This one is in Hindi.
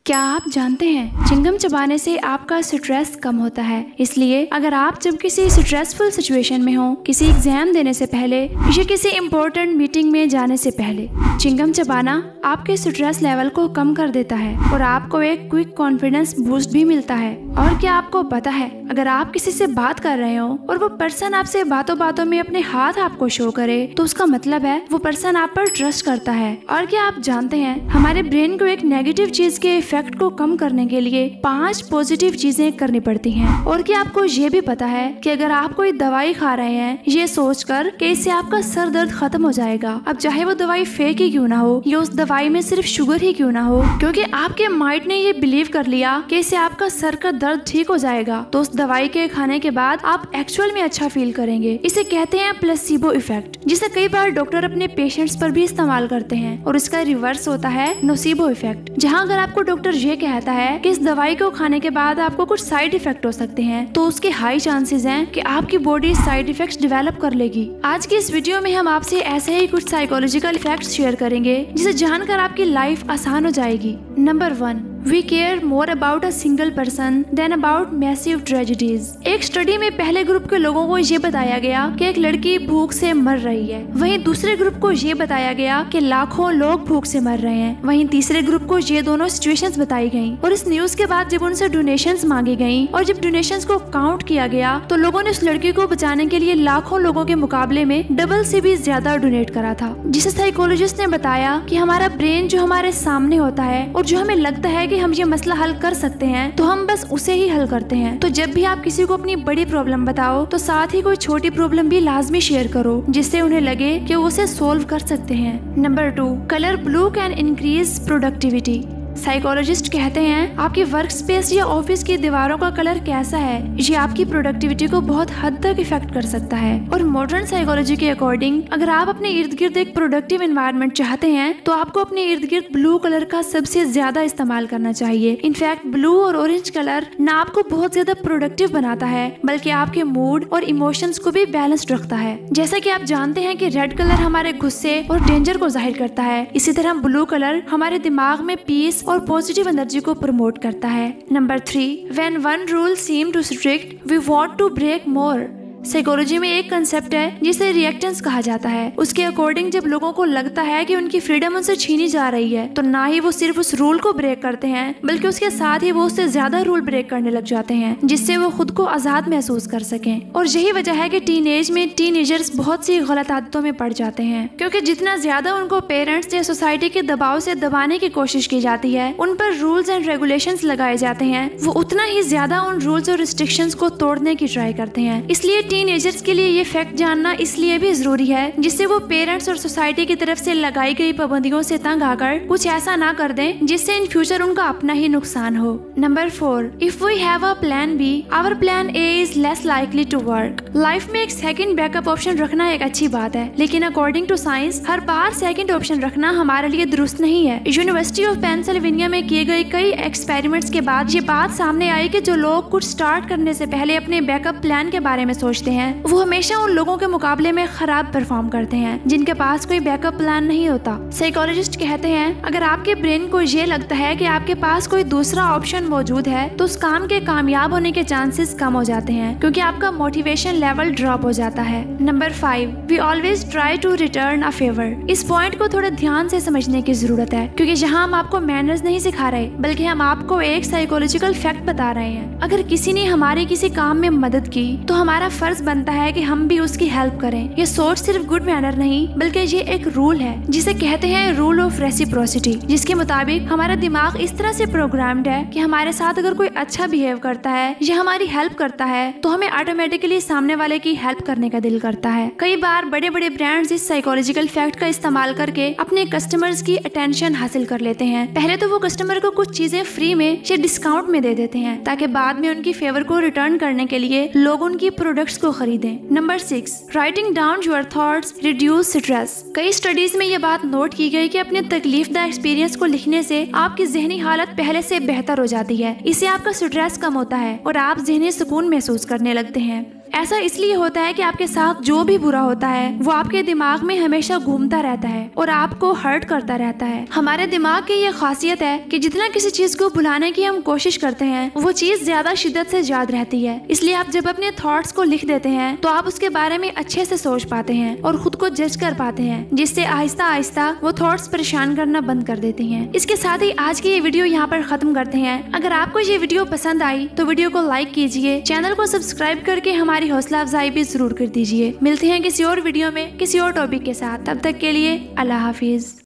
क्या आप जानते हैं चिंगम चबाने से आपका स्ट्रेस कम होता है। इसलिए अगर आप जब किसी स्ट्रेसफुल सिचुएशन में हो, किसी एग्जाम देने से पहले या किसी इम्पोर्टेंट मीटिंग में जाने से पहले, चिंगम चबाना आपके स्ट्रेस लेवल को कम कर देता है और आपको एक क्विक कॉन्फिडेंस बूस्ट भी मिलता है। और क्या आपको पता है, अगर आप किसी से बात कर रहे हो और वो पर्सन आपसे बातों बातों में अपने हाथ आपको शो करे, तो उसका मतलब है वो पर्सन आप पर ट्रस्ट करता है। और क्या आप जानते हैं, हमारे ब्रेन को एक नेगेटिव चीज के इफेक्ट को कम करने के लिए 5 पॉजिटिव चीजें करनी पड़ती हैं। और क्या आपको ये भी पता है कि अगर आप कोई दवाई खा रहे हैं ये सोचकर कि इससे आपका सर दर्द खत्म हो जाएगा, अब चाहे वो दवाई फेक ही क्यों ना हो या उस दवाई में सिर्फ शुगर ही क्यों ना हो, क्योंकि आपके माइंड ने ये बिलीव कर लिया कि इससे आपका सर का दर्द ठीक हो जाएगा, तो उस दवाई के खाने के बाद आप एक्चुअल में अच्छा फील करेंगे। इसे कहते हैं प्लेसिबो इफेक्ट, जिसे कई बार डॉक्टर अपने पेशेंट्स पर भी इस्तेमाल करते हैं। और इसका रिवर्स होता है नोसिबो इफेक्ट, जहाँ अगर आपको डॉक्टर ये कहता है कि इस दवाई को खाने के बाद आपको कुछ साइड इफेक्ट हो सकते हैं, तो उसके हाई चांसेस हैं कि आपकी बॉडी साइड इफेक्ट्स डेवलप कर लेगी। आज की इस वीडियो में हम आपसे ऐसे ही कुछ साइकोलॉजिकल इफेक्ट्स शेयर करेंगे जिसे जानकर आपकी लाइफ आसान हो जाएगी। Number 1, We care more about a single person than about massive tragedies। एक स्टडी में पहले ग्रुप के लोगों को ये बताया गया कि एक लड़की भूख से मर रही है, वहीं दूसरे ग्रुप को ये बताया गया कि लाखों लोग भूख से मर रहे हैं। वहीं तीसरे ग्रुप को ये दोनों सिचुएशंस बताई गयी। और इस न्यूज के बाद जब उनसे डोनेशंस मांगी गयी और जब डोनेशंस को काउंट किया गया, तो लोगों ने उस लड़की को बचाने के लिए लाखों लोगों के मुकाबले में डबल से भी ज्यादा डोनेट करा था। जिसे साइकोलॉजिस्ट ने बताया कि हमारा ब्रेन जो हमारे सामने होता है और जो हमें लगता है कि हम ये मसला हल कर सकते हैं, तो हम बस उसे ही हल करते हैं। तो जब भी आप किसी को अपनी बड़ी प्रॉब्लम बताओ, तो साथ ही कोई छोटी प्रॉब्लम भी लाजमी शेयर करो, जिससे उन्हें लगे कि वो उसे सोल्व कर सकते हैं। Number 2, colour blue can increase productivity. Psychologist कहते हैं आपकी वर्क स्पेस या ऑफिस की दीवारों का कलर कैसा है, ये आपकी प्रोडक्टिविटी को बहुत हद तक इफेक्ट कर सकता है। और मॉडर्न साइकोलॉजी के अकॉर्डिंग अगर आप अपने इर्द गिर्द एक प्रोडक्टिव एनवायरनमेंट चाहते हैं, तो आपको अपने इर्द गिर्द ब्लू कलर का सबसे ज्यादा इस्तेमाल करना चाहिए। इनफैक्ट ब्लू और ऑरेंज कलर न आपको बहुत ज्यादा प्रोडक्टिव बनाता है, बल्कि आपके मूड और इमोशंस को भी बैलेंस्ड रखता है। जैसा कि आप जानते हैं कि रेड कलर हमारे गुस्से और डेंजर को जाहिर करता है, इसी तरह ब्लू कलर हमारे दिमाग में पीस और पॉजिटिव एनर्जी को प्रमोट करता है। Number 3, when one rule seem to strict we want to break more. Psychology में एक कंसेप्ट है जिसे रिएक्टेंस कहा जाता है। उसके अकॉर्डिंग जब लोगों को लगता है कि उनकी फ्रीडम उनसे छीनी जा रही है, तो ना ही वो सिर्फ उस रूल को ब्रेक करते हैं, बल्कि उसके साथ ही वो उससे ज्यादा रूल ब्रेक करने लग जाते हैं, जिससे वो खुद को आजाद महसूस कर सकें। और यही वजह है कि टीनेज में टीनेजर्स बहुत सी गलत आदतों में पड़ जाते हैं, क्योंकि जितना ज्यादा उनको पेरेंट्स या सोसाइटी के दबाव से दबाने की कोशिश की जाती है, उन पर रूल्स एंड रेगुलेशंस लगाए जाते हैं, वो उतना ही ज्यादा उन रूल्स और रिस्ट्रिक्शंस को तोड़ने की ट्राई करते हैं। इसलिए टीनेजर्स के लिए ये फैक्ट जानना इसलिए भी जरूरी है, जिससे वो पेरेंट्स और सोसाइटी की तरफ से लगाई गई पाबंदियों से तंग आकर कुछ ऐसा ना कर दें जिससे इन फ्यूचर उनका अपना ही नुकसान हो। Number 4, if we have a plan B, our plan A is less likely to work. Life में एक सेकंड बैकअप ऑप्शन रखना एक अच्छी बात है, लेकिन अकॉर्डिंग टू साइंस हर बार सेकंड ऑप्शन रखना हमारे लिए दुरुस्त नहीं है। यूनिवर्सिटी ऑफ पेंसिल्वेनिया में किए गए कई एक्सपेरिमेंट्स के बाद ये बात सामने आई कि जो लोग कुछ स्टार्ट करने से पहले अपने बैकअप प्लान के बारे में सोचते हैं, वो हमेशा उन लोगों के मुकाबले में खराब परफॉर्म करते हैं जिनके पास कोई बैकअप प्लान नहीं होता। साइकोलॉजिस्ट कहते हैं अगर आपके ब्रेन को ये लगता है कि आपके पास कोई दूसरा ऑप्शन मौजूद है, तो उस काम के कामयाब होने के चांसेस कम हो जाते हैं, क्योंकि आपका मोटिवेशन लेवल ड्रॉप हो जाता है। Number 5, we always try to return a favour. इस पॉइंट को थोड़ा ध्यान से समझने की जरूरत है, क्योंकि यहाँ हम आपको मैनर्स नहीं सिखा रहे, बल्कि हम आपको एक साइकोलॉजिकल फैक्ट बता रहे हैं। अगर किसी ने हमारी किसी काम में मदद की, तो हमारा फर्ज बनता है कि हम भी उसकी हेल्प करें। ये सोच सिर्फ गुड मैनर नहीं, बल्कि ये एक रूल है जिसे कहते हैं रूल ऑफ रेसिप्रोसिटी, जिसके मुताबिक हमारा दिमाग इस तरह से प्रोग्राम्ड है कि हमारे साथ अगर कोई अच्छा बिहेव करता है या हमारी हेल्प करता है, तो हमें ऑटोमेटिकली सामने वाले की हेल्प करने का दिल करता है। कई बार बड़े बड़े ब्रांड्स इस साइकोलॉजिकल फैक्ट का इस्तेमाल करके अपने कस्टमर्स की अटेंशन हासिल कर लेते हैं। पहले तो वो कस्टमर को कुछ चीजें फ्री में या डिस्काउंट में दे देते हैं, ताकि बाद में उनकी फेवर को रिटर्न करने के लिए लोग उनकी प्रोडक्ट्स को खरीदें। Number 6, writing down your thoughts reduce stress. कई स्टडीज में ये बात नोट की गई कि अपने तकलीफदा एक्सपीरियंस को लिखने से आपकी ज़हनी हालत पहले से बेहतर हो जाती है। इससे आपका स्ट्रेस कम होता है और आप ज़हनी सुकून महसूस करने लगते हैं। ऐसा इसलिए होता है कि आपके साथ जो भी बुरा होता है वो आपके दिमाग में हमेशा घूमता रहता है और आपको हर्ट करता रहता है। हमारे दिमाग की ये खासियत है कि जितना किसी चीज को भुलाने की हम कोशिश करते हैं वो चीज ज्यादा शिद्दत से याद रहती है। इसलिए आप जब अपने थॉट्स को लिख देते हैं तो आप उसके बारे में अच्छे से सोच पाते हैं और खुद को जज कर पाते हैं, जिससे आहिस्ता आहिस्ता वो थॉट्स परेशान करना बंद कर देते हैं। इसके साथ ही आज की ये वीडियो यहाँ पर खत्म करते हैं। अगर आपको ये वीडियो पसंद आई तो वीडियो को लाइक कीजिए, चैनल को सब्सक्राइब करके हमारी हौसला अफजाई भी जरूर कर दीजिए। मिलते हैं किसी और वीडियो में किसी और टॉपिक के साथ, तब तक के लिए अल्लाह हाफिज।